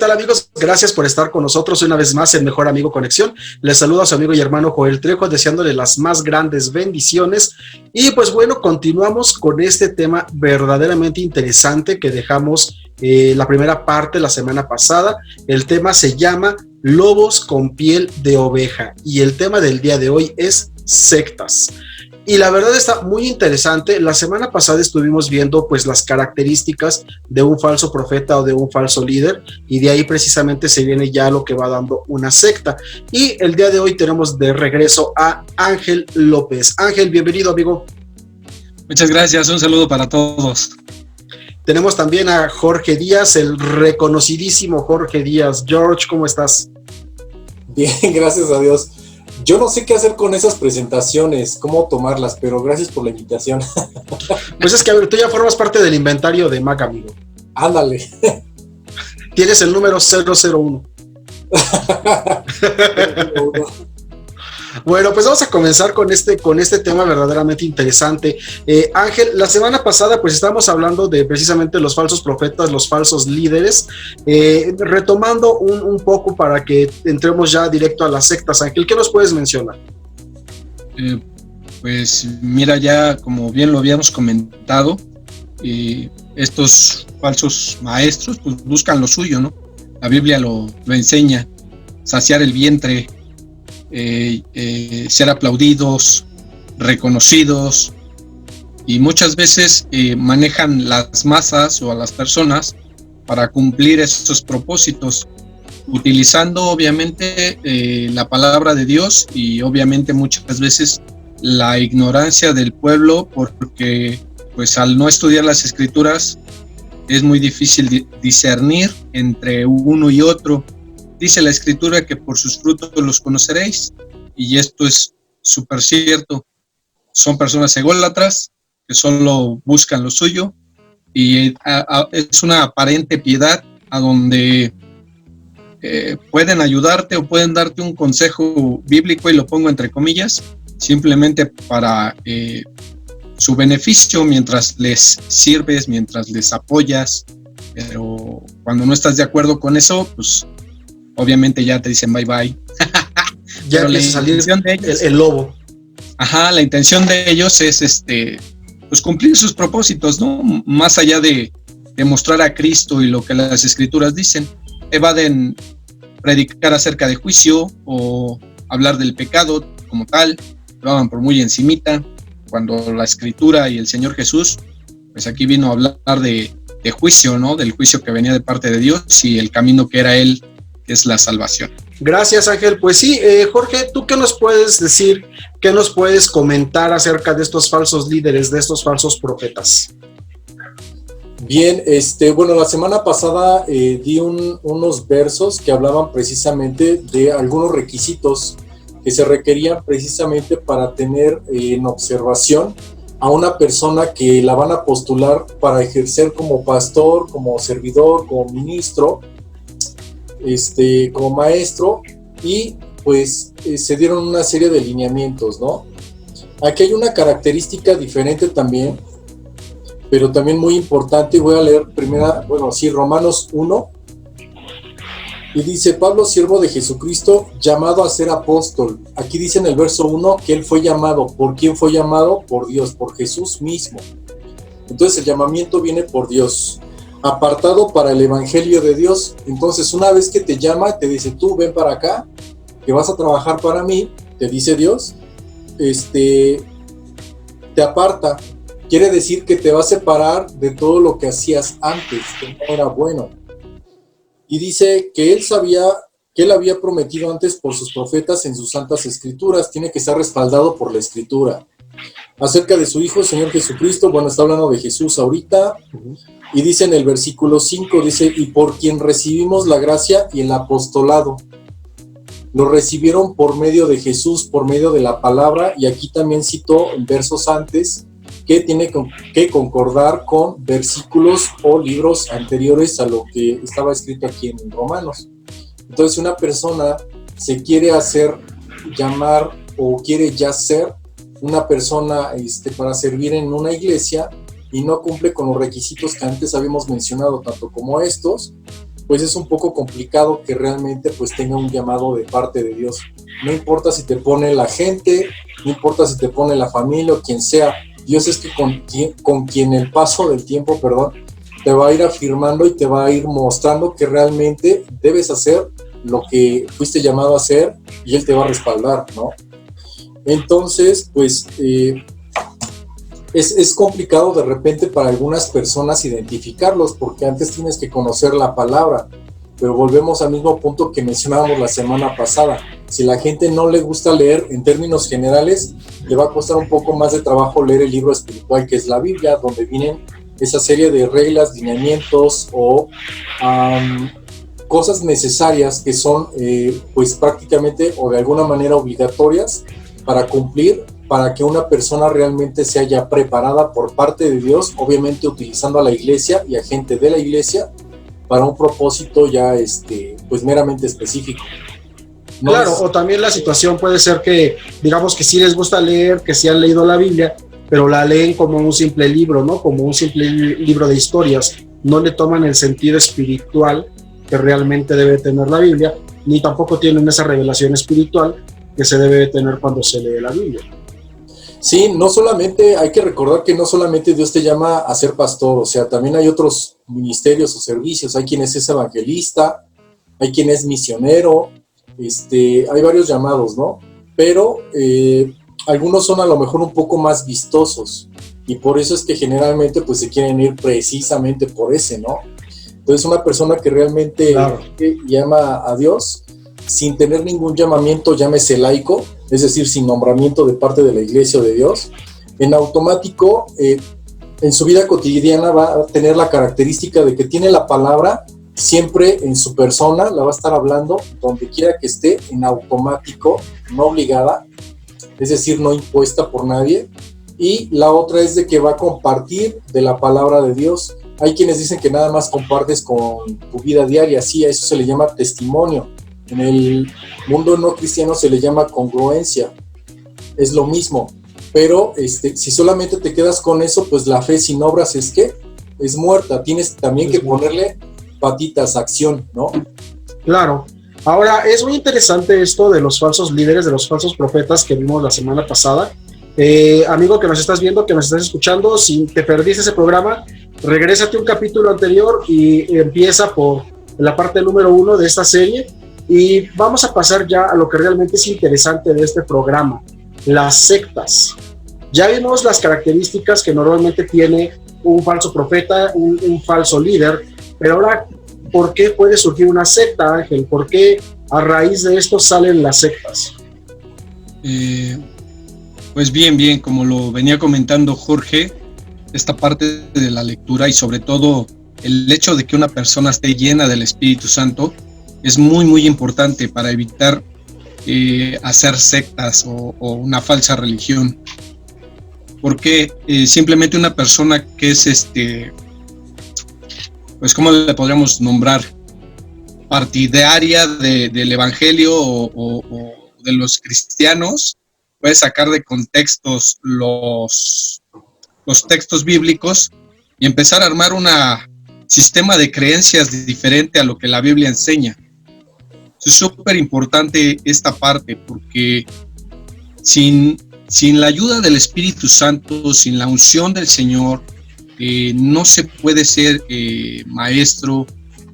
tal, amigos? Gracias por estar con nosotros una vez más en Mejor Amigo Conexión. Les saludo a su amigo y hermano Joel Trejo, deseándole las más grandes bendiciones. Y pues bueno, continuamos con este tema verdaderamente interesante que dejamos la primera parte la semana pasada. El tema se llama Lobos con piel de oveja y el tema del día de hoy es sectas. Y la verdad está muy interesante. La semana pasada estuvimos viendo pues las características de un falso profeta o de un falso líder, y de ahí precisamente se viene ya lo que va dando una secta. Y el día de hoy tenemos de regreso a Ángel López. Ángel, bienvenido, amigo. Muchas gracias, un saludo para todos. Tenemos también a Jorge Díaz, el reconocidísimo Jorge Díaz. George, ¿cómo estás? Bien, gracias a Dios. Yo no sé qué hacer con esas presentaciones, cómo tomarlas, pero gracias por la invitación. Pues es que, a ver, tú ya formas parte del inventario de Mac, amigo. Ándale. Tienes el número 001. Bueno, pues vamos a comenzar con este tema verdaderamente interesante. Ángel, la semana pasada pues estábamos hablando de precisamente los falsos profetas, los falsos líderes, retomando un poco para que entremos ya directo a las sectas. Ángel, ¿qué nos puedes mencionar? Pues mira, ya como bien lo habíamos comentado, estos falsos maestros pues buscan lo suyo, ¿no? La Biblia lo enseña, saciar el vientre, ser aplaudidos, reconocidos, y muchas veces manejan las masas o a las personas para cumplir esos propósitos, utilizando obviamente la palabra de Dios y obviamente muchas veces la ignorancia del pueblo, porque pues al no estudiar las escrituras es muy difícil discernir entre uno y otro. Dice la escritura que por sus frutos los conoceréis, y esto es súper cierto. Son personas ególatras que solo buscan lo suyo, y es una aparente piedad a donde pueden ayudarte o pueden darte un consejo bíblico, y lo pongo entre comillas, simplemente para su beneficio, mientras les sirves, mientras les apoyas, pero cuando no estás de acuerdo con eso, pues obviamente ya te dicen bye bye. Ya empieza a salir el lobo. Ajá, la intención de ellos es pues cumplir sus propósitos, ¿no? Más allá de mostrar a Cristo y lo que las escrituras dicen. Evaden predicar acerca de juicio o hablar del pecado como tal, lo hagan por muy encimita, cuando la escritura y el Señor Jesús, pues aquí vino a hablar de juicio, ¿no? Del juicio que venía de parte de Dios y el camino que era Él, que es la salvación. Gracias, Ángel. Pues sí, Jorge, ¿tú qué nos puedes decir, qué nos puedes comentar acerca de estos falsos líderes, de estos falsos profetas? Bien, bueno, la semana pasada di unos versos que hablaban precisamente de algunos requisitos que se requerían precisamente para tener en observación a una persona que la van a postular para ejercer como pastor, como servidor, como ministro, como maestro, y pues se dieron una serie de lineamientos, ¿no? Aquí hay una característica diferente también, pero también muy importante. Voy a leer Romanos 1, y dice: Pablo, siervo de Jesucristo, llamado a ser apóstol. Aquí dice en el verso 1 que él fue llamado. ¿Por quién fue llamado? Por Dios, por Jesús mismo. Entonces el llamamiento viene por Dios, apartado para el evangelio de Dios. Entonces una vez que te llama, te dice: tú ven para acá, que vas a trabajar para mí, te dice Dios, te aparta. Quiere decir que te va a separar de todo lo que hacías antes, que no era bueno. Y dice que él sabía, que él había prometido antes por sus profetas en sus santas escrituras. Tiene que estar respaldado por la escritura. Acerca de su Hijo, el Señor Jesucristo, bueno, está hablando de Jesús ahorita, y dice en el versículo 5, dice: y por quien recibimos la gracia y el apostolado. Lo recibieron por medio de Jesús, por medio de la palabra, y aquí también citó en versos antes que tiene que concordar con versículos o libros anteriores a lo que estaba escrito aquí en Romanos. Entonces, una persona se quiere hacer llamar o quiere ya ser una persona para servir en una iglesia y no cumple con los requisitos que antes habíamos mencionado, tanto como estos, pues es un poco complicado que realmente pues tenga un llamado de parte de Dios. No importa si te pone la gente, no importa si te pone la familia o quien sea, Dios es que con quien el paso del tiempo, te va a ir afirmando y te va a ir mostrando que realmente debes hacer lo que fuiste llamado a hacer y Él te va a respaldar, ¿no? Entonces, pues es complicado de repente para algunas personas identificarlos, porque antes tienes que conocer la palabra, pero volvemos al mismo punto que mencionábamos la semana pasada. Si la gente no le gusta leer en términos generales, le va a costar un poco más de trabajo leer el libro espiritual que es la Biblia, donde vienen esa serie de reglas, lineamientos o cosas necesarias que son pues prácticamente o de alguna manera obligatorias para cumplir, para que una persona realmente se haya preparada por parte de Dios, obviamente utilizando a la iglesia y a gente de la iglesia para un propósito ya pues meramente específico. ¿No? Claro, o también la situación puede ser que, digamos que sí les gusta leer, que sí han leído la Biblia, pero la leen como un simple libro, ¿no? Como un simple libro de historias. No le toman el sentido espiritual que realmente debe tener la Biblia, ni tampoco tienen esa revelación espiritual que se debe tener cuando se lee la Biblia. Sí, no solamente, hay que recordar que no solamente Dios te llama a ser pastor, o sea, también hay otros ministerios o servicios. Hay quien es evangelista, hay quien es misionero, hay varios llamados, ¿no? Pero algunos son a lo mejor un poco más vistosos y por eso es que generalmente pues se quieren ir precisamente por ese, ¿no? Entonces una persona que realmente llama a Dios sin tener ningún llamamiento, llámese laico, es decir, sin nombramiento de parte de la iglesia o de Dios, en automático en su vida cotidiana va a tener la característica de que tiene la palabra siempre en su persona, la va a estar hablando donde quiera que esté, en automático, no obligada, es decir, no impuesta por nadie. Y la otra es de que va a compartir de la palabra de Dios. Hay quienes dicen que nada más compartes con tu vida diaria, sí, a eso se le llama testimonio. En el mundo no cristiano se le llama congruencia, es lo mismo, pero si solamente te quedas con eso, pues la fe sin obras es muerta, tienes también que ponerle patitas, acción, ¿no? Claro. Ahora, es muy interesante esto de los falsos líderes, de los falsos profetas que vimos la semana pasada. Amigo que nos estás viendo, que nos estás escuchando, si te perdiste ese programa, regrésate un capítulo anterior y empieza por la parte número 1 de esta serie. Y vamos a pasar ya a lo que realmente es interesante de este programa, las sectas. Ya vimos las características que normalmente tiene un falso profeta, un falso líder, pero ahora, ¿por qué puede surgir una secta, Ángel? ¿Por qué a raíz de esto salen las sectas? Pues bien, como lo venía comentando Jorge, esta parte de la lectura y sobre todo el hecho de que una persona esté llena del Espíritu Santo es muy, muy importante para evitar hacer sectas o una falsa religión. Porque simplemente una persona que es, pues, ¿cómo le podríamos nombrar? Partidaria del Evangelio o de los cristianos, puede sacar de contextos los textos bíblicos y empezar a armar un sistema de creencias diferente a lo que la Biblia enseña. Es súper importante esta parte porque sin la ayuda del Espíritu Santo, sin la unción del Señor, no se puede ser maestro,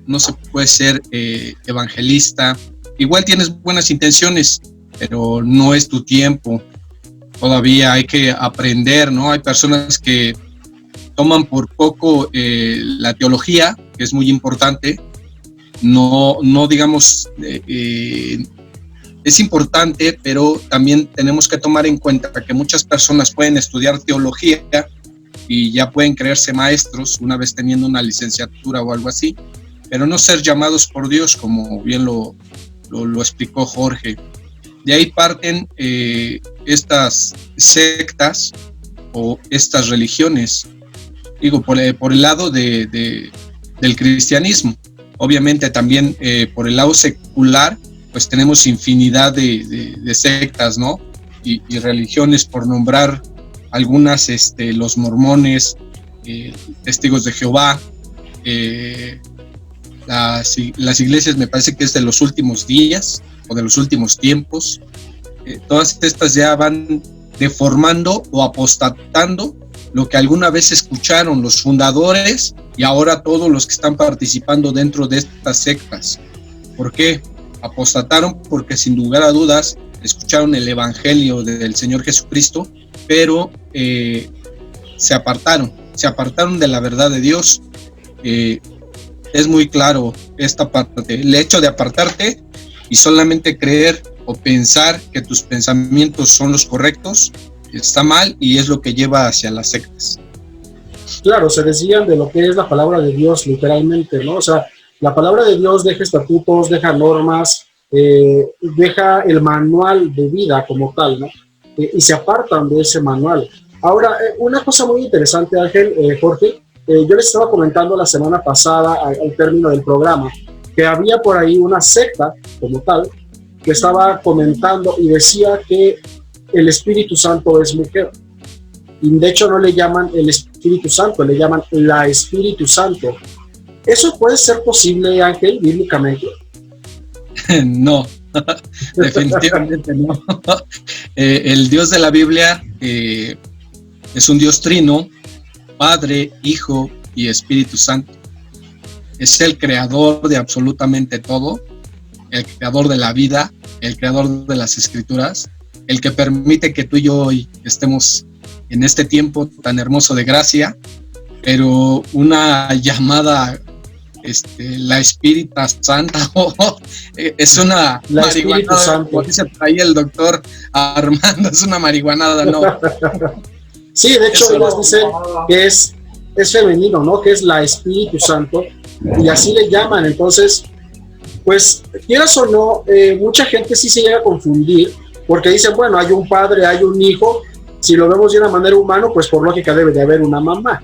no se puede ser evangelista. Igual tienes buenas intenciones, pero no es tu tiempo. Todavía hay que aprender, ¿no? Hay personas que toman por poco la teología, que es muy importante. No digamos, es importante, pero también tenemos que tomar en cuenta que muchas personas pueden estudiar teología y ya pueden creerse maestros una vez teniendo una licenciatura o algo así, pero no ser llamados por Dios, como bien lo explicó Jorge. De ahí parten estas sectas o estas religiones, digo, por el lado del cristianismo. Obviamente también por el lado secular, pues tenemos infinidad de sectas, ¿no? Y religiones, por nombrar algunas, los mormones, testigos de Jehová, las iglesias me parece que es de los últimos días o de los últimos tiempos. Todas estas ya van deformando o apostatando lo que alguna vez escucharon los fundadores y ahora todos los que están participando dentro de estas sectas. ¿Por qué? Apostataron porque sin lugar a dudas escucharon el evangelio del Señor Jesucristo, pero se apartaron de la verdad de Dios. Es muy claro esta parte, el hecho de apartarte y solamente creer o pensar que tus pensamientos son los correctos, está mal y es lo que lleva hacia las sectas. Claro, se desvían de lo que es la palabra de Dios, literalmente, ¿no? O sea, la palabra de Dios deja estatutos, deja normas, deja el manual de vida como tal, ¿no? Y se apartan de ese manual. Ahora, una cosa muy interesante, Ángel, Jorge, yo les estaba comentando la semana pasada, al término del programa, que había por ahí una secta como tal, que estaba comentando y decía que el Espíritu Santo es mujer. Y de hecho no le llaman el Espíritu Santo, le llaman la Espíritu Santo. ¿Eso puede ser posible, Ángel, bíblicamente? No, definitivamente no. El Dios de la Biblia es un Dios trino, Padre, Hijo y Espíritu Santo. Es el creador de absolutamente todo, el creador de la vida, el creador de las escrituras, el que permite que tú y yo hoy estemos en este tiempo tan hermoso de gracia, pero una llamada la Espírita Santa es una la marihuanada, como dice ahí el doctor Armando, es una marihuanada, no. Sí, de hecho ellos dicen que es femenino, ¿no? Que es la Espíritu Santo, y así le llaman. Entonces, pues, quieras o no, mucha gente sí se llega a confundir, porque dicen, bueno, hay un padre, hay un hijo, si lo vemos de una manera humana, pues por lógica debe de haber una mamá.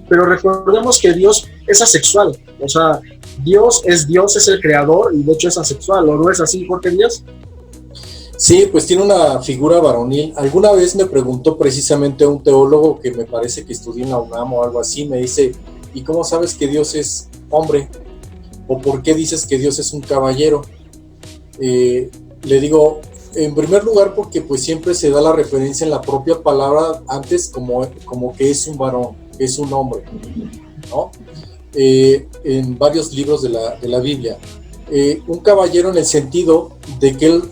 Pero recordemos que Dios es asexual, o sea, Dios, es el creador, y de hecho es asexual, ¿o no es así, Jorge Díaz? Sí, pues tiene una figura varonil. Alguna vez me preguntó precisamente un teólogo que me parece que estudió en la UNAM o algo así, me dice, ¿y cómo sabes que Dios es hombre? ¿O por qué dices que Dios es un caballero? Le digo, en primer lugar, porque pues siempre se da la referencia en la propia palabra antes como que es un varón, que es un hombre, ¿no? En varios libros de la Biblia. Un caballero en el sentido de que él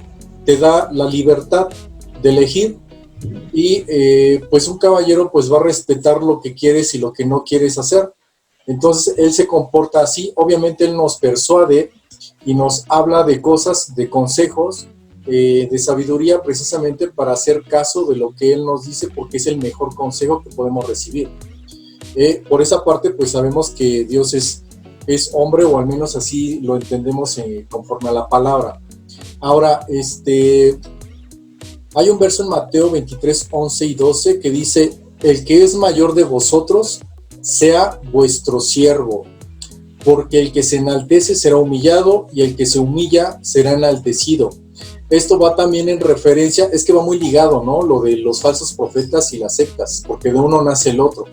te da la libertad de elegir y pues un caballero pues va a respetar lo que quieres y lo que no quieres hacer. Entonces él se comporta así. Obviamente él nos persuade y nos habla de cosas, de consejos, de sabiduría, precisamente para hacer caso de lo que él nos dice, porque es el mejor consejo que podemos recibir. Por esa parte pues sabemos que Dios es hombre, o al menos así lo entendemos conforme a la palabra. Ahora, hay un verso en Mateo 23, 11 y 12 que dice, el que es mayor de vosotros sea vuestro siervo, porque el que se enaltece será humillado y el que se humilla será enaltecido. Esto va también en referencia, es que va muy ligado, ¿no? Lo de los falsos profetas y las sectas, porque de uno nace el otro.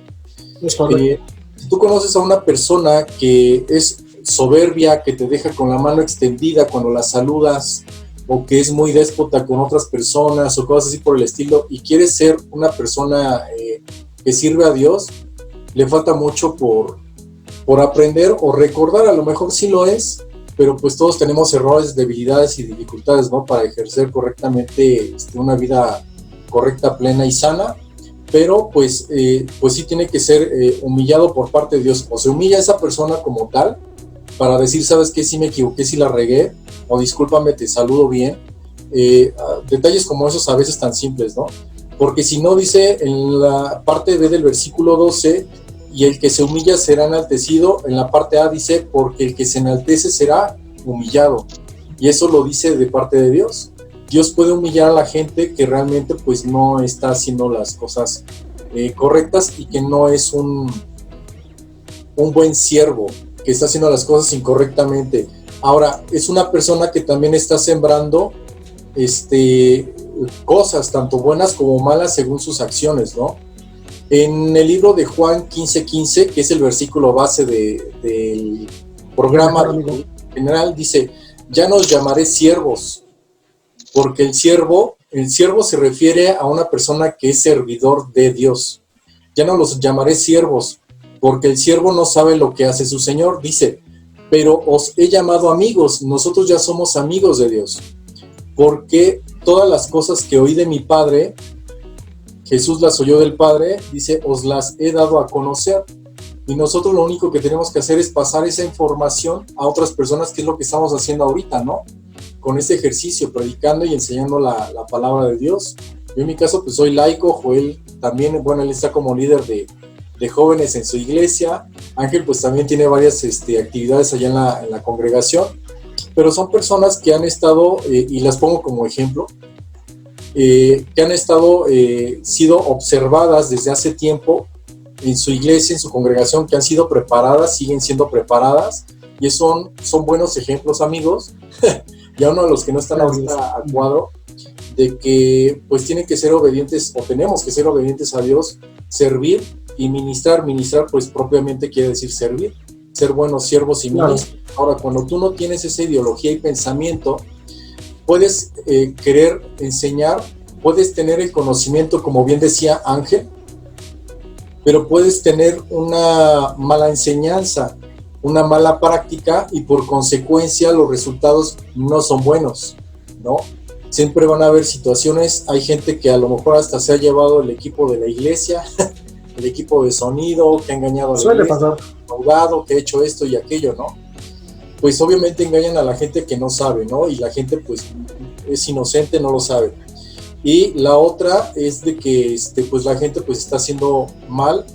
Si tú conoces a una persona que es soberbia, que te deja con la mano extendida cuando la saludas, o que es muy déspota con otras personas, o cosas así por el estilo, y quieres ser una persona que sirve a Dios, le falta mucho por aprender o recordar. A lo mejor sí lo es, pero pues todos tenemos errores, debilidades y dificultades, ¿no? Para ejercer correctamente una vida correcta, plena y sana. Pero pues sí tiene que ser humillado por parte de Dios. O se humilla a esa persona como tal, para decir, ¿sabes qué? Sí me equivoqué, sí la regué, o discúlpame, te saludo bien. Detalles como esos a veces tan simples, ¿no? Porque si no, dice en la parte B del versículo 12, y el que se humilla será enaltecido. En la parte A dice, porque el que se enaltece será humillado. Y eso lo dice de parte de Dios. Dios puede humillar a la gente que realmente pues no está haciendo las cosas correctas, y que no es un buen siervo, que está haciendo las cosas incorrectamente. Ahora, es una persona que también está sembrando cosas, tanto buenas como malas, según sus acciones, ¿no? En el libro de Juan 15:15, que es el versículo base del programa general, dice, ya nos llamaré siervos, porque el siervo se refiere a una persona que es servidor de Dios. Ya no los llamaré siervos, porque el siervo no sabe lo que hace su Señor, dice, pero os he llamado amigos, nosotros ya somos amigos de Dios, porque todas las cosas que oí de mi Padre, Jesús las oyó del Padre, dice, os las he dado a conocer. Y nosotros lo único que tenemos que hacer es pasar esa información a otras personas, que es lo que estamos haciendo ahorita, ¿no? Con este ejercicio, predicando y enseñando la palabra de Dios. Yo en mi caso, pues soy laico, Joel también, bueno, él está como líder de jóvenes en su iglesia. Ángel pues también tiene varias actividades allá en la congregación, pero son personas que han estado, y las pongo como ejemplo, que han estado, sido observadas desde hace tiempo en su iglesia, en su congregación, que han sido preparadas, siguen siendo preparadas, y son buenos ejemplos, amigos, y a uno de los que no están ahorita a cuadro, de que pues tienen que ser obedientes, o tenemos que ser obedientes a Dios, servir y ministrar. Ministrar pues propiamente quiere decir servir, ser buenos siervos y ministros. Ahora, cuando tú no tienes esa ideología y pensamiento, puedes querer enseñar, puedes tener el conocimiento, como bien decía Ángel, pero puedes tener una mala enseñanza, una mala práctica, y por consecuencia los resultados no son buenos, ¿no? Siempre van a haber situaciones, hay gente que a lo mejor hasta se ha llevado el equipo de la iglesia, el equipo de sonido, que ha engañado a la iglesia, que ha hecho esto y aquello, ¿no? Pues obviamente engañan a la gente que no sabe, ¿no? Y la gente pues es inocente, no lo sabe. Y la otra es de que pues la gente pues está haciendo mal,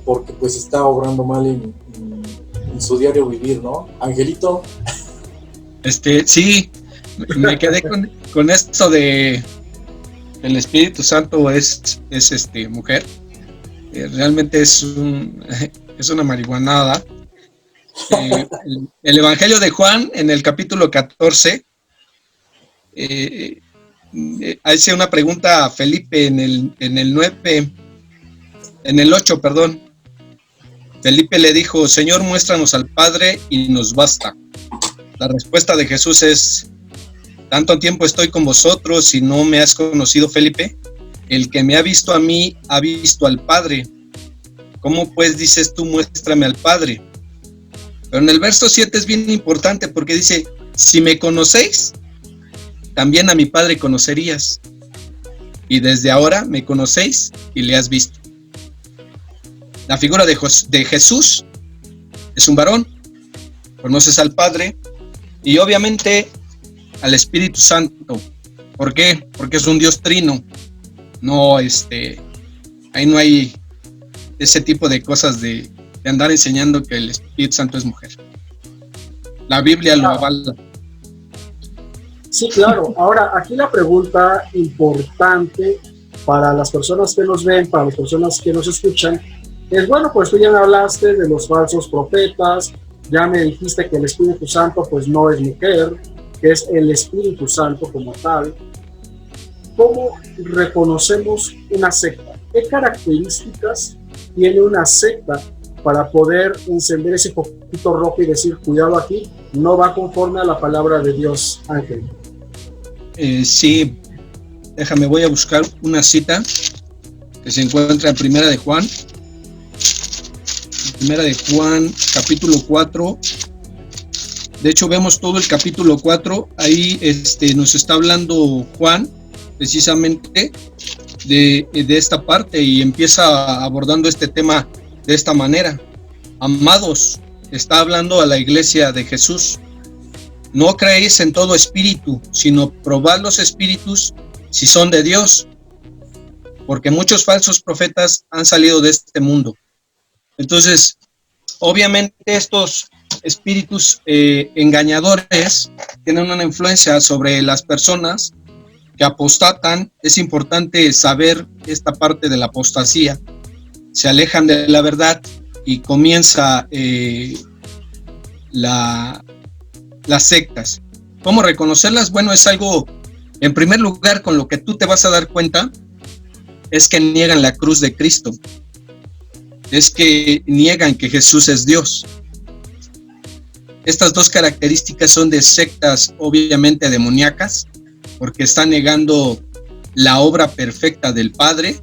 porque pues está obrando mal en su diario vivir, ¿no? Angelito. Sí, me quedé con esto de el Espíritu Santo es mujer. Realmente es una marihuanada. El Evangelio de Juan, en el capítulo 14, hace una pregunta a Felipe en el 8, perdón. Felipe le dijo, Señor, muéstranos al Padre y nos basta. La respuesta de Jesús es, tanto tiempo estoy con vosotros y no me has conocido, Felipe. El que me ha visto a mí, ha visto al Padre. ¿Cómo pues dices tú, muéstrame al Padre? Pero en el verso 7 es bien importante, porque dice, si me conocéis, también a mi Padre conocerías. Y desde ahora me conocéis y le has visto. La figura de Jesús es un varón. Conoces al Padre y obviamente al Espíritu Santo. ¿Por qué? Porque es un Dios trino. No, ahí no hay ese tipo de cosas de andar enseñando que el Espíritu Santo es mujer. La Biblia lo avala. Sí, claro. Ahora, aquí la pregunta importante para las personas que nos ven, para las personas que nos escuchan, es, bueno, pues tú ya me hablaste de los falsos profetas, ya me dijiste que el Espíritu Santo pues no es mujer, que es el Espíritu Santo como tal. ¿Cómo reconocemos una secta? ¿Qué características tiene una secta para poder encender ese poquito rojo y decir, cuidado aquí, no va conforme a la palabra de Dios, Ángel? Sí, déjame, voy a buscar una cita que se encuentra en Primera de Juan, capítulo 4. De hecho, vemos todo el capítulo 4. Ahí nos está hablando Juan precisamente de esta parte, y empieza abordando este tema de esta manera. Amados, está hablando a la iglesia de Jesús. No creéis en todo espíritu, sino probad los espíritus si son de Dios, porque muchos falsos profetas han salido de este mundo. Entonces, obviamente estos espíritus engañadores tienen una influencia sobre las personas que apostatan. Es importante saber esta parte de la apostasía. Se alejan de la verdad y comienza las sectas. ¿Cómo reconocerlas? Bueno, es algo, en primer lugar, con lo que tú te vas a dar cuenta, es que niegan la cruz de Cristo. Es que niegan que Jesús es Dios. Estas dos características son de sectas obviamente demoníacas, porque están negando la obra perfecta del Padre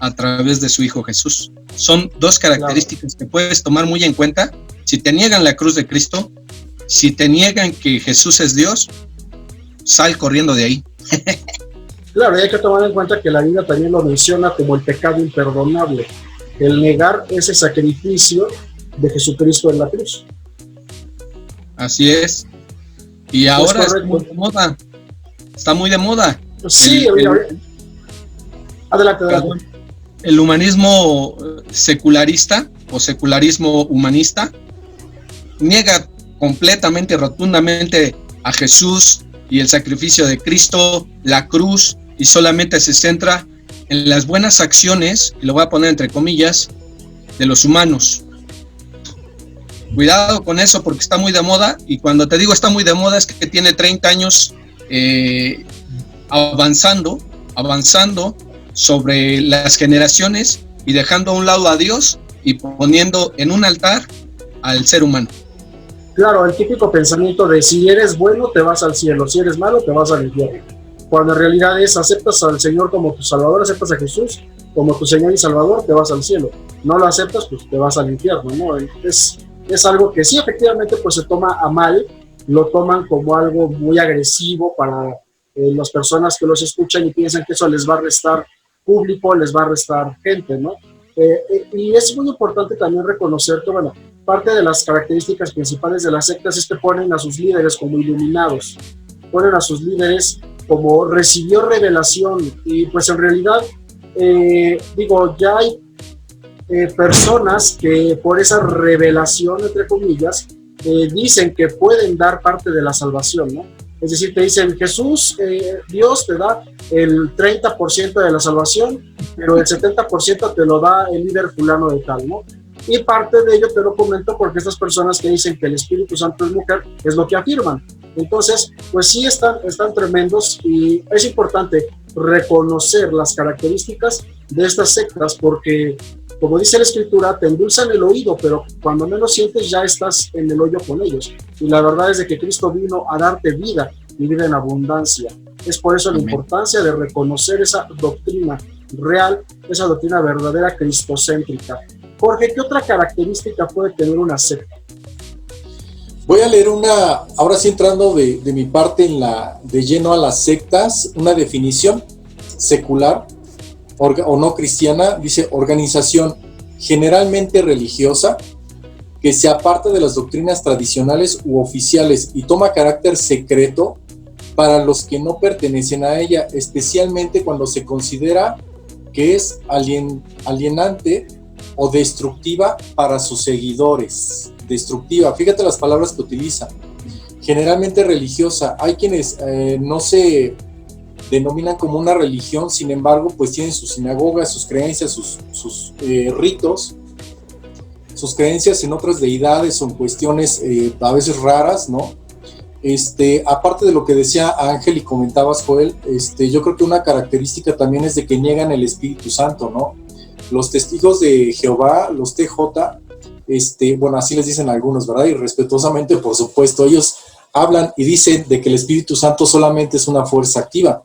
a través de su Hijo Jesús. Son dos características que puedes tomar muy en cuenta. Si te niegan la cruz de Cristo, si te niegan que Jesús es Dios, sal corriendo de ahí. Claro, y hay que tomar en cuenta que la Biblia también lo menciona como el pecado imperdonable, el negar ese sacrificio de Jesucristo en la cruz. Así es. Y ahora está muy de moda. Está muy de moda. Sí, adelante. El humanismo secularista o secularismo humanista niega completamente y rotundamente a Jesús y el sacrificio de Cristo, la cruz, y solamente se centra en las buenas acciones, y lo voy a poner entre comillas, de los humanos. Cuidado con eso porque está muy de moda, y cuando te digo está muy de moda es que tiene 30 años avanzando sobre las generaciones y dejando a un lado a Dios y poniendo en un altar al ser humano. Claro, el típico pensamiento de si eres bueno te vas al cielo, si eres malo te vas al infierno. Cuando en realidad es aceptas al Señor como tu Salvador, aceptas a Jesús como tu Señor y Salvador, te vas al cielo. No lo aceptas, pues te vas al infierno, ¿no? Es algo que sí, efectivamente, pues se toma a mal, lo toman como algo muy agresivo para las personas que los escuchan y piensan que eso les va a restar público, les va a restar gente, ¿no? Y es muy importante también reconocer que, bueno, parte de las características principales de las sectas es que ponen a sus líderes como iluminados, ponen a sus líderes como recibió revelación, y pues en realidad, ya hay personas que por esa revelación, entre comillas, dicen que pueden dar parte de la salvación, ¿no? Es decir, te dicen, Jesús, Dios te da el 30% de la salvación, pero el 70% te lo da el líder fulano de tal, ¿no? Y parte de ello te lo comento porque estas personas que dicen que el Espíritu Santo es mujer, es lo que afirman. Entonces, pues sí están tremendos, y es importante reconocer las características de estas sectas porque, como dice la Escritura, te endulzan el oído, pero cuando menos sientes ya estás en el hoyo con ellos. Y la verdad es de que Cristo vino a darte vida y vida en abundancia. Es por eso la importancia de reconocer esa doctrina real, esa doctrina verdadera cristocéntrica. Jorge, ¿qué otra característica puede tener una secta? Voy a leer ahora sí entrando de mi parte de lleno a las sectas, una definición secular o no cristiana. Dice: organización generalmente religiosa que se aparta de las doctrinas tradicionales u oficiales y toma carácter secreto para los que no pertenecen a ella, especialmente cuando se considera que es alienante o destructiva para sus seguidores. Destructiva, fíjate las palabras que utiliza. Generalmente religiosa. Hay quienes no se denominan como una religión, sin embargo, pues tienen sus sinagogas, sus creencias, sus ritos, sus creencias en otras deidades o en cuestiones a veces raras, ¿no? Aparte de lo que decía Ángel y comentabas, Joel, yo creo que una característica también es de que niegan el Espíritu Santo, ¿no? Los testigos de Jehová, los TJ, bueno, así les dicen algunos, ¿verdad? Y respetuosamente, por supuesto, ellos hablan y dicen de que el Espíritu Santo solamente es una fuerza activa.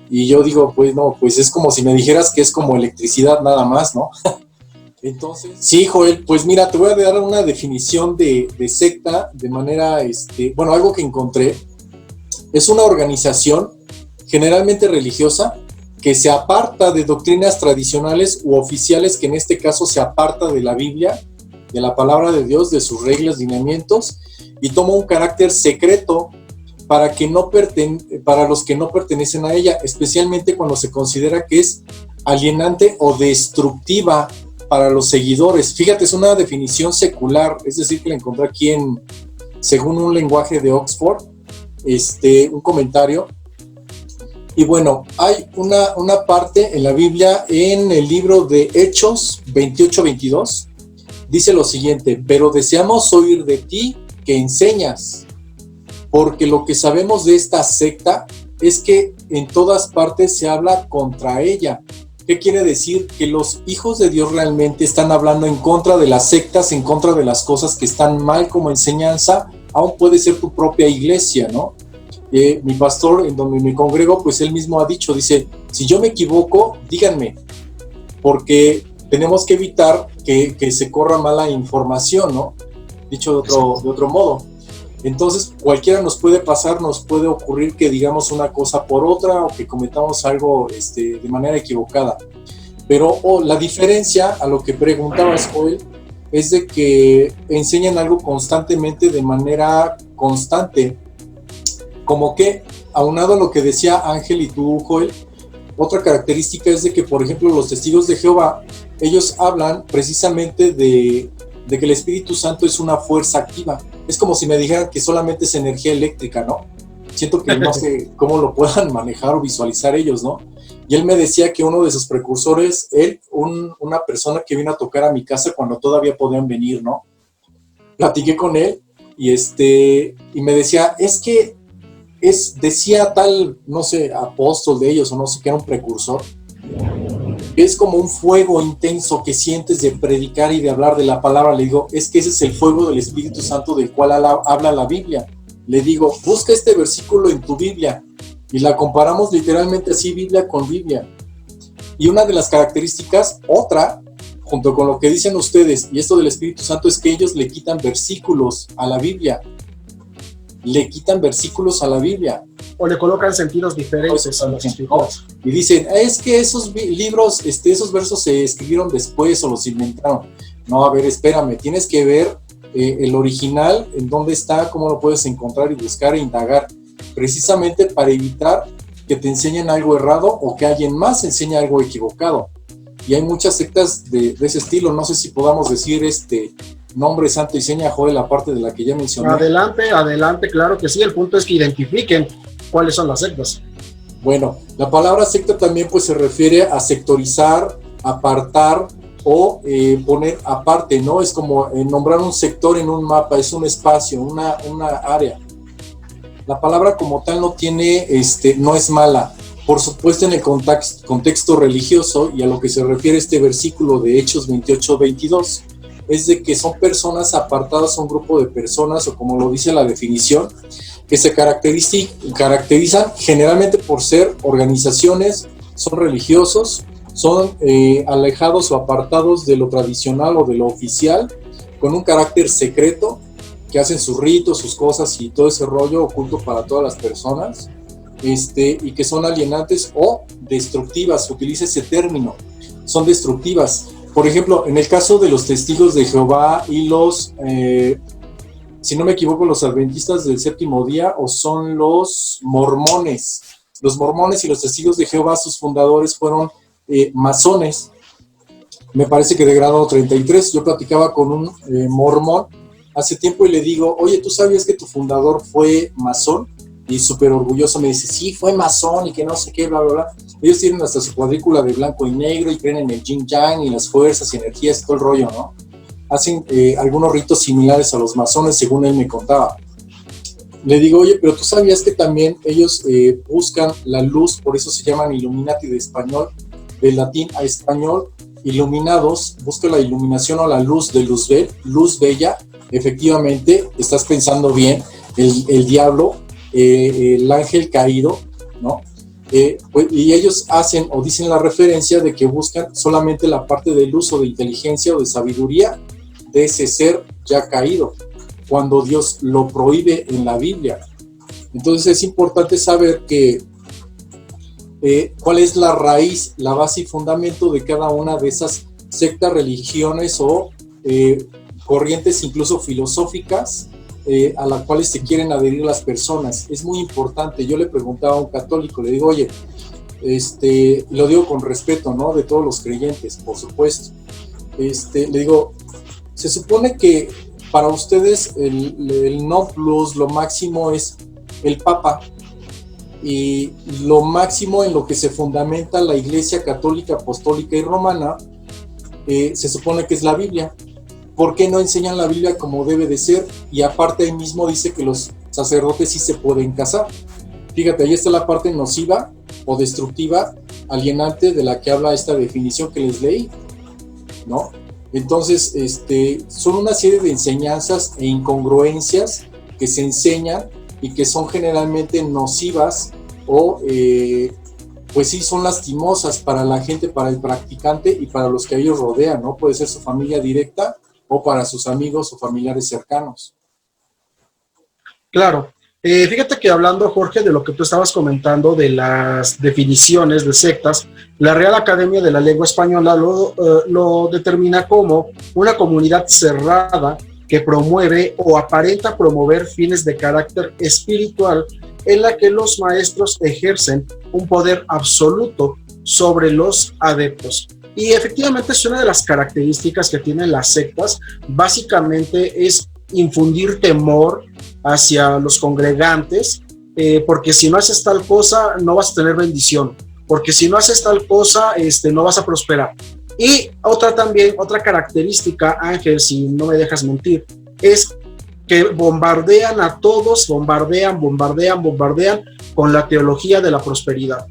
Y yo digo, pues no, pues es como si me dijeras que es como electricidad nada más, ¿no? Entonces, sí, Joel, pues mira, te voy a dar una definición de secta de manera, bueno, algo que encontré. Es una organización generalmente religiosa que se aparta de doctrinas tradicionales u oficiales, que en este caso se aparta de la Biblia, de la palabra de Dios, de sus reglas, lineamientos, y toma un carácter secreto para los que no pertenecen a ella, especialmente cuando se considera que es alienante o destructiva para los seguidores. Fíjate, es una definición secular, es decir, que la encontré aquí según un lenguaje de Oxford, un comentario. Y bueno, hay una parte en la Biblia, en el libro de Hechos 28-22, dice lo siguiente: pero deseamos oír de ti que enseñas, porque lo que sabemos de esta secta es que en todas partes se habla contra ella. ¿Qué quiere decir? Que los hijos de Dios realmente están hablando en contra de las sectas, en contra de las cosas que están mal como enseñanza aún puede ser tu propia iglesia, ¿no? Mi pastor, en donde me congrego, pues él mismo ha dicho, dice, si yo me equivoco, díganme, porque tenemos que evitar que se corra mala información, ¿no? Dicho de otro modo. Entonces, cualquiera nos puede pasar, nos puede ocurrir que digamos una cosa por otra o que cometamos algo de manera equivocada. Pero la diferencia a lo que preguntabas, Joel, es de que enseñan algo constantemente, de manera constante. Como que, aunado a lo que decía Ángel y tú, Joel, otra característica es de que, por ejemplo, los testigos de Jehová, ellos hablan precisamente de que el Espíritu Santo es una fuerza activa. Es como si me dijeran que solamente es energía eléctrica, ¿no? Siento que no sé cómo lo puedan manejar o visualizar ellos, ¿no? Y él me decía que uno de sus precursores, una persona que vino a tocar a mi casa cuando todavía podían venir, ¿no? Platiqué con él y me decía, decía tal, no sé, apóstol de ellos o no sé qué, era un precursor. Es como un fuego intenso que sientes de predicar y de hablar de la palabra. Le digo, es que ese es el fuego del Espíritu Santo del cual habla la Biblia. Le digo, busca este versículo en tu Biblia. Y la comparamos literalmente así, Biblia con Biblia. Y una de las características, otra, junto con lo que dicen ustedes, y esto del Espíritu Santo, es que ellos le quitan versículos a la Biblia. Le quitan versículos a la Biblia. O le colocan sentidos diferentes a las escrituras. Y dicen, es que esos libros, esos versos se escribieron después o los inventaron. No, a ver, espérame, tienes que ver el original, en dónde está, cómo lo puedes encontrar y buscar e indagar, precisamente para evitar que te enseñen algo errado o que alguien más enseñe algo equivocado. Y hay muchas sectas de ese estilo, no sé si podamos decir nombre, santo y seña, Joel, aparte de la que ya mencioné. Adelante, claro que sí, el punto es que identifiquen cuáles son las sectas. Bueno, la palabra secta también pues se refiere a sectorizar, apartar o poner aparte, ¿no? Es como nombrar un sector en un mapa, es un espacio, una área. La palabra como tal no tiene, no es mala. Por supuesto, en el contexto religioso, y a lo que se refiere este versículo de Hechos 28-22, es de que son personas apartadas, un grupo de personas, o como lo dice la definición, que se caracterizan generalmente por ser organizaciones, son religiosos, son alejados o apartados de lo tradicional o de lo oficial, con un carácter secreto, que hacen sus ritos, sus cosas y todo ese rollo oculto para todas las personas, y que son alienantes o destructivas, utiliza ese término, son destructivas. Por ejemplo, en el caso de los testigos de Jehová y los, si no me equivoco, los adventistas del séptimo día, o son los mormones. Los mormones y los testigos de Jehová, sus fundadores fueron masones. Me parece que de grado 33. Yo platicaba con un mormón hace tiempo y le digo, oye, ¿tú sabías que tu fundador fue masón? Y súper orgulloso me dice, sí, fue masón y que no sé qué, bla, bla, bla. Ellos tienen hasta su cuadrícula de blanco y negro y creen en el yin yang y las fuerzas y energías y todo el rollo, ¿no? Hacen algunos ritos similares a los masones, según él me contaba. Le digo, oye, pero tú sabías que también ellos buscan la luz, por eso se llaman Illuminati de español, de latín a español, iluminados, busca la iluminación o la luz de luz bella. Efectivamente, estás pensando bien, el diablo, el ángel caído, ¿no? Y ellos hacen o dicen la referencia de que buscan solamente la parte de luz o de inteligencia o de sabiduría de ese ser ya caído, cuando Dios lo prohíbe en la Biblia. Entonces es importante saber que cuál es la raíz, la base y fundamento de cada una de esas sectas, religiones o corrientes incluso filosóficas a las cuales se quieren adherir las personas. Es muy importante. Yo le preguntaba a un católico, le digo, oye, lo digo con respeto, ¿no? De todos los creyentes, por supuesto. Le digo, se supone que para ustedes el non plus, lo máximo es el Papa, y lo máximo en lo que se fundamenta la Iglesia Católica, Apostólica y Romana, se supone que es la Biblia. ¿Por qué no enseñan la Biblia como debe de ser? Y aparte ahí mismo dice que los sacerdotes sí se pueden casar. Fíjate, ahí está la parte nociva o destructiva, alienante, de la que habla esta definición que les leí, ¿no? Entonces, son una serie de enseñanzas e incongruencias que se enseñan y que son generalmente nocivas o pues sí son lastimosas para la gente, para el practicante y para los que a ellos rodean, ¿no? Puede ser su familia directa o para sus amigos o familiares cercanos. Claro. Fíjate que hablando, Jorge, de lo que tú estabas comentando de las definiciones de sectas, la Real Academia de la Lengua Española lo determina como una comunidad cerrada que promueve o aparenta promover fines de carácter espiritual en la que los maestros ejercen un poder absoluto sobre los adeptos. Y efectivamente es una de las características que tienen las sectas, básicamente es infundir temor hacia los congregantes, porque si no haces tal cosa no vas a tener bendición, porque si no haces tal cosa no vas a prosperar. Y otra característica, Ángel, si no me dejas mentir, es que bombardean a todos, bombardean con la teología de la prosperidad.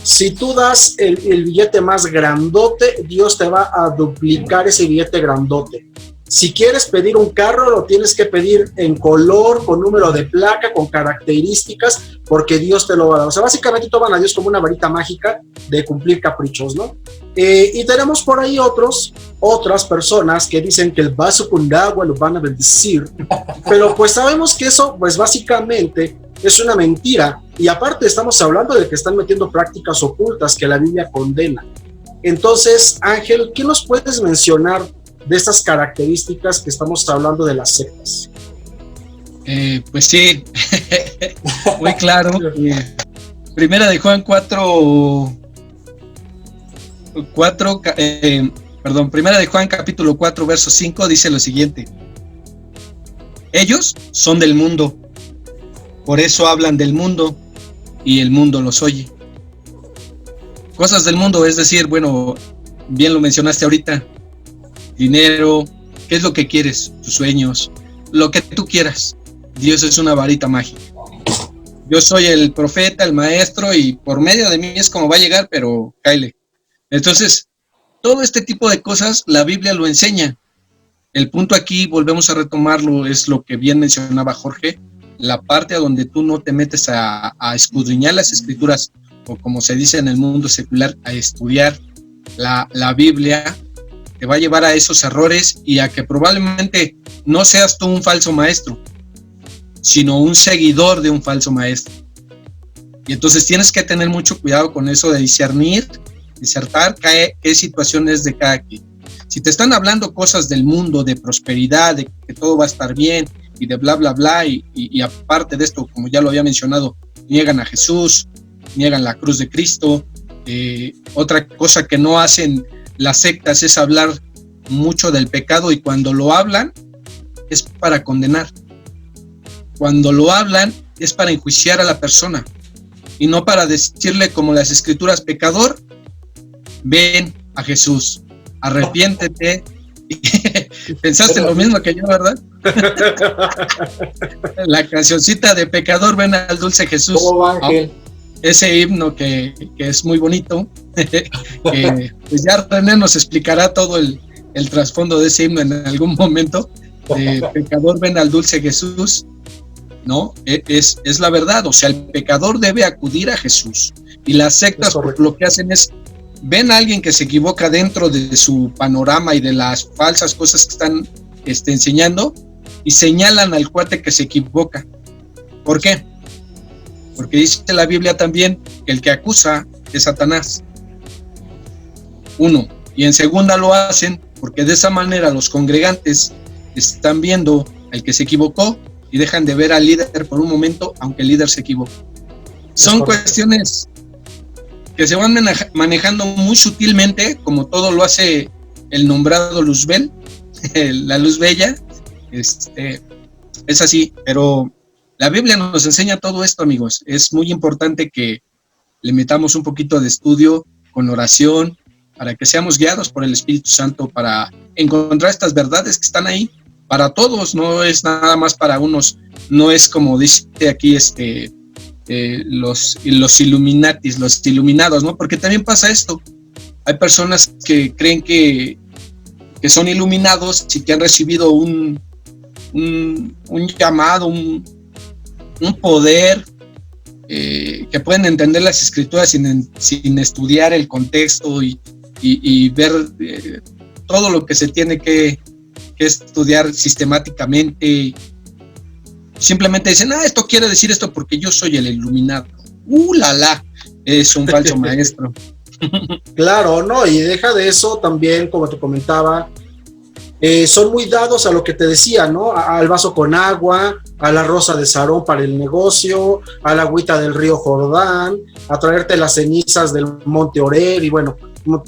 Si tú das el billete más grandote, Dios te va a duplicar ese billete grandote. Si quieres pedir un carro, lo tienes que pedir en color, con número de placa, con características, porque Dios te lo va a dar. O sea, básicamente toman a Dios como una varita mágica de cumplir caprichos, ¿no? Y tenemos por ahí otras personas que dicen que el vaso con agua lo van a bendecir, pero pues sabemos que eso, pues básicamente es una mentira. Y aparte estamos hablando de que están metiendo prácticas ocultas que la Biblia condena. Entonces, Ángel, ¿qué nos puedes mencionar de estas características que estamos hablando de las sectas? Pues sí, muy claro. Primera de Juan primera de Juan capítulo 4 verso 5 dice lo siguiente: ellos son del mundo, por eso hablan del mundo y el mundo los oye. Cosas del mundo, es decir, bueno, bien lo mencionaste ahorita, dinero, ¿qué es lo que quieres? Tus sueños, lo que tú quieras. Dios es una varita mágica. Yo soy el profeta, el maestro, y por medio de mí es como va a llegar, pero cáele. Entonces, todo este tipo de cosas, la Biblia lo enseña. El punto aquí, volvemos a retomarlo, es lo que bien mencionaba Jorge, la parte a donde tú no te metes a escudriñar las escrituras, o como se dice en el mundo secular, a estudiar la Biblia, te va a llevar a esos errores y a que probablemente no seas tú un falso maestro, sino un seguidor de un falso maestro. Y entonces tienes que tener mucho cuidado con eso de disertar qué situación es de cada quien. Si te están hablando cosas del mundo, de prosperidad, de que todo va a estar bien y de bla, bla, bla, y aparte de esto, como ya lo había mencionado, niegan a Jesús, niegan la cruz de Cristo. Otra cosa que no hacen las sectas es hablar mucho del pecado, y cuando lo hablan es para condenar. Cuando lo hablan es para enjuiciar a la persona y no para decirle como las escrituras: pecador, ven a Jesús, arrepiéntete. Pensaste lo mismo que yo, ¿verdad? La cancioncita de pecador, ven al dulce Jesús. ¿Cómo va, Ángel? Ese himno que es muy bonito, pues ya René nos explicará todo el trasfondo de ese himno en algún momento. Pecador, ven al dulce Jesús, ¿no? Es la verdad, o sea, el pecador debe acudir a Jesús. Y las sectas lo que hacen es, ven a alguien que se equivoca dentro de su panorama y de las falsas cosas que están enseñando, y señalan al cuate que se equivoca. ¿Por qué? Porque dice la Biblia también que el que acusa es Satanás. Uno. Y en segunda lo hacen porque de esa manera los congregantes están viendo al que se equivocó y dejan de ver al líder por un momento, aunque el líder se equivocó. Son cuestiones que se van manejando muy sutilmente, como todo lo hace el nombrado Luzbel, la luz bella. Es así, pero la Biblia nos enseña todo esto, amigos. Es muy importante que le metamos un poquito de estudio con oración, para que seamos guiados por el Espíritu Santo, para encontrar estas verdades que están ahí para todos, no es nada más para unos. No es como dice aquí los Illuminatis, los iluminados, ¿no? Porque también pasa esto. Hay personas que creen que son iluminados y que han recibido un llamado, un poder, que pueden entender las escrituras sin estudiar el contexto y ver todo lo que se tiene que estudiar sistemáticamente. Simplemente dicen, esto quiere decir esto porque yo soy el iluminado. ¡La! Es un falso maestro. Claro, no, y deja de eso también, como te comentaba, son muy dados a lo que te decía, ¿no? Al vaso con agua, a la rosa de Sarón para el negocio, a la agüita del río Jordán, a traerte las cenizas del monte Oreb, y bueno,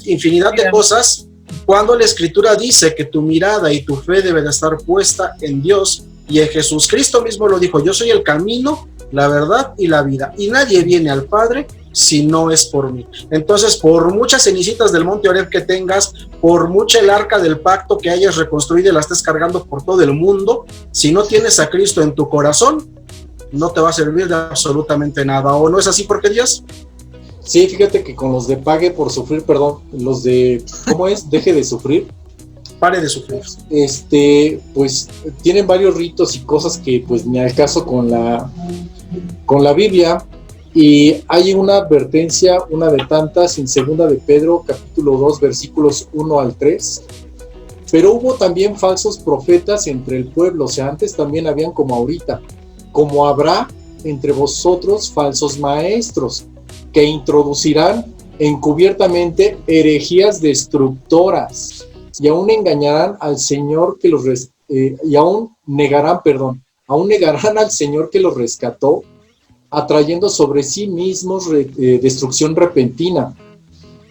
infinidad de cosas. Cuando la escritura dice que tu mirada y tu fe debe de estar puesta en Dios y en Jesús. Cristo mismo lo dijo, yo soy el camino, la verdad y la vida, y nadie viene al Padre si no es por mí. Entonces, por muchas cenicitas del monte Oreb que tengas, por mucha el arca del pacto que hayas reconstruido y la estés cargando por todo el mundo, si no tienes a Cristo en tu corazón, no te va a servir de absolutamente nada. ¿O no es así, Jorge Díaz? Sí, fíjate que con los de pague por sufrir, perdón, los de, ¿cómo es? Deje de sufrir. Pare de sufrir. Pues tienen varios ritos y cosas que pues ni al caso con la Biblia. Y hay una advertencia, una de tantas, en 2 de Pedro, capítulo 2, versículos 1 al 3. Pero hubo también falsos profetas entre el pueblo, o sea, antes también habían como ahorita. Como habrá entre vosotros falsos maestros, que introducirán encubiertamente herejías destructoras, y aún engañarán al Señor que los aún negarán al Señor que los rescató, atrayendo sobre sí mismos destrucción repentina.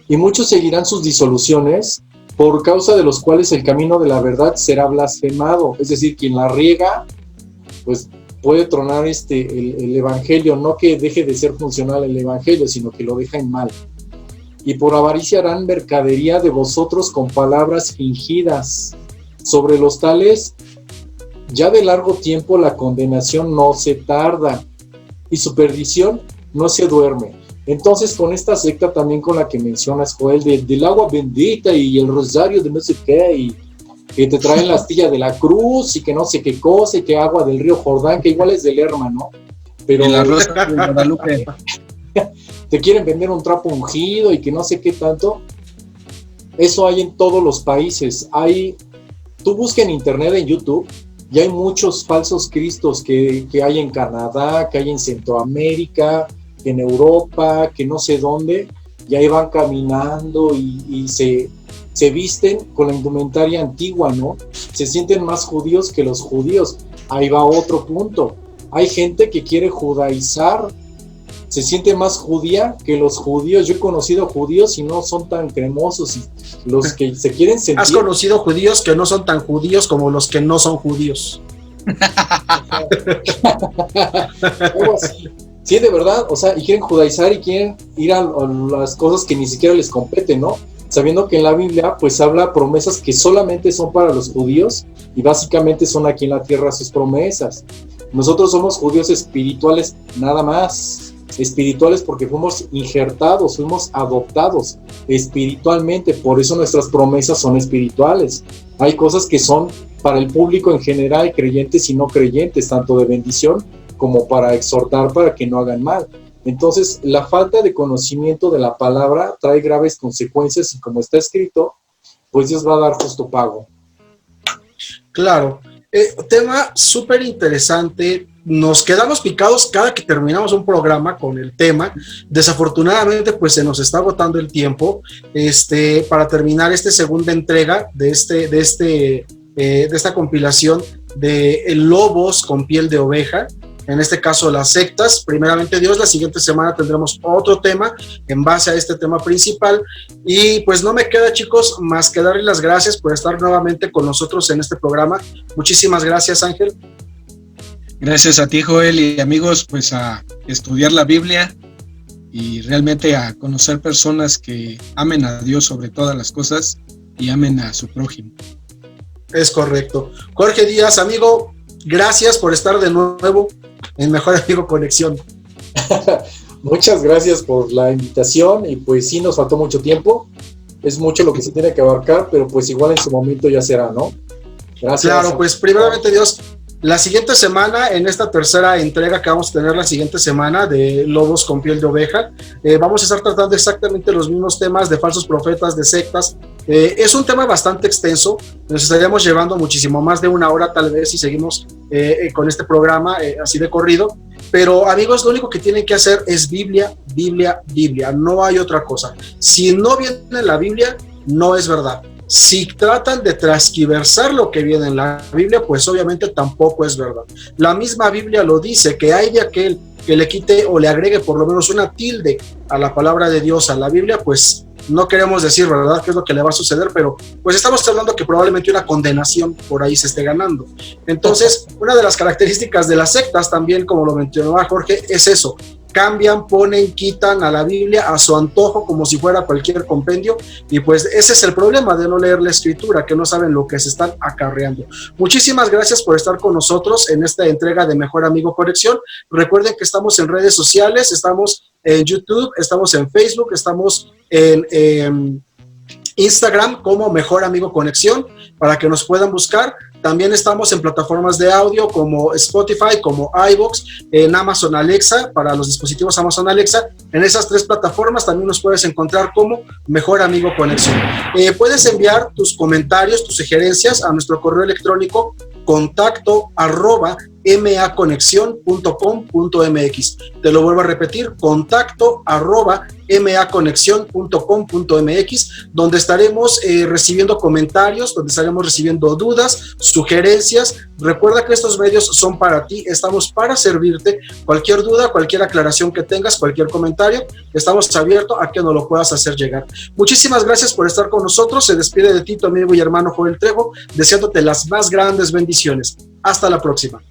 Y muchos seguirán sus disoluciones, por causa de los cuales el camino de la verdad será blasfemado. Es decir, quien la riega, pues puede tronar el evangelio, no que deje de ser funcional el evangelio, sino que lo deja en mal. Y por avaricia harán mercadería de vosotros con palabras fingidas. Sobre los tales, ya de largo tiempo la condenación no se tarda, y su perdición no se duerme. Entonces, con esta secta también con la que mencionas, Joel, del agua bendita y el rosario de no sé qué, y que te traen la astilla de la cruz y que no sé qué cosa, y que agua del río Jordán, que igual es del Lerma, ¿no? Pero en la rosa de Guadalupe te quieren vender un trapo ungido y que no sé qué tanto. Eso hay en todos los países. Tú busca en internet, en YouTube, y hay muchos falsos cristos que hay en Canadá, que hay en Centroamérica, en Europa, que no sé dónde, y ahí van caminando y se visten con la indumentaria antigua, ¿no? Se sienten más judíos que los judíos. Ahí va otro punto. Hay gente que quiere judaizar, se siente más judía que los judíos. Yo he conocido judíos y no son tan cremosos, y los que se quieren sentir... ¿Has conocido judíos que no son tan judíos como los que no son judíos? Algo así. Sí, de verdad, o sea, y quieren judaizar y quieren ir a las cosas que ni siquiera les competen, ¿no? Sabiendo que en la Biblia pues habla promesas que solamente son para los judíos, y básicamente son aquí en la tierra sus promesas. Nosotros somos judíos espirituales, nada más. Espirituales porque fuimos injertados, fuimos adoptados espiritualmente, por eso nuestras promesas son espirituales. Hay cosas que son para el público en general, creyentes y no creyentes, tanto de bendición como para exhortar para que no hagan mal. Entonces, la falta de conocimiento de la palabra trae graves consecuencias, y como está escrito, pues Dios va a dar justo pago. Claro, tema súper interesante. Nos quedamos picados cada que terminamos un programa con el tema. Desafortunadamente, pues se nos está agotando el tiempo para terminar esta segunda entrega de esta compilación de lobos con piel de oveja. En este caso, las sectas. Primeramente Dios, la siguiente semana tendremos otro tema en base a este tema principal. Y pues no me queda, chicos, más que darles las gracias por estar nuevamente con nosotros en este programa. Muchísimas gracias, Ángel. Gracias a ti, Joel, y amigos, pues a estudiar la Biblia y realmente a conocer personas que amen a Dios sobre todas las cosas y amen a su prójimo. Es correcto. Jorge Díaz, amigo, gracias por estar de nuevo en Mejor Amigo Conexión. Muchas gracias por la invitación, y pues sí, nos faltó mucho tiempo. Es mucho lo que se tiene que abarcar, pero pues igual en su momento ya será, ¿no? Gracias. Claro, pues primeramente Dios, La siguiente semana, en esta tercera entrega que vamos a tener la siguiente semana de Lobos con piel de oveja, vamos a estar tratando exactamente los mismos temas de falsos profetas, de sectas. Es un tema bastante extenso, nos estaríamos llevando muchísimo más de una hora tal vez si seguimos con este programa así de corrido. Pero amigos, lo único que tienen que hacer es Biblia, Biblia, Biblia, no hay otra cosa. Si no viene en la Biblia, no es verdad. Si tratan de transquiversar lo que viene en la Biblia, pues obviamente tampoco es verdad. La misma Biblia lo dice, que hay de aquel que le quite o le agregue por lo menos una tilde a la palabra de Dios, a la Biblia, pues no queremos decir, ¿verdad?, qué es lo que le va a suceder, pero pues estamos hablando que probablemente una condenación por ahí se esté ganando. Entonces, una de las características de las sectas también, como lo mencionaba Jorge, es eso. Cambian, ponen, quitan a la Biblia a su antojo como si fuera cualquier compendio, y pues ese es el problema de no leer la escritura, que no saben lo que se están acarreando. Muchísimas gracias por estar con nosotros en esta entrega de Mejor Amigo Conexión. Recuerden que estamos en redes sociales, estamos en YouTube, estamos en Facebook, estamos en Instagram como Mejor Amigo Conexión, para que nos puedan buscar. También estamos en plataformas de audio como Spotify, como iVoox, en Amazon Alexa, para los dispositivos Amazon Alexa. En esas tres plataformas también nos puedes encontrar como Mejor Amigo Conexión. Puedes enviar tus comentarios, tus sugerencias a nuestro correo electrónico contacto@maconexion.com.mx. Te lo vuelvo a repetir, contacto@maconexion.com.mx, donde estaremos recibiendo comentarios, donde estaremos recibiendo dudas, sugerencias. Recuerda que estos medios son para ti, estamos para servirte. Cualquier duda, cualquier aclaración que tengas, cualquier comentario, estamos abiertos a que nos lo puedas hacer llegar. Muchísimas gracias por estar con nosotros. Se despide de ti tu amigo y hermano Joel Trejo, deseándote las más grandes bendiciones. Hasta la próxima.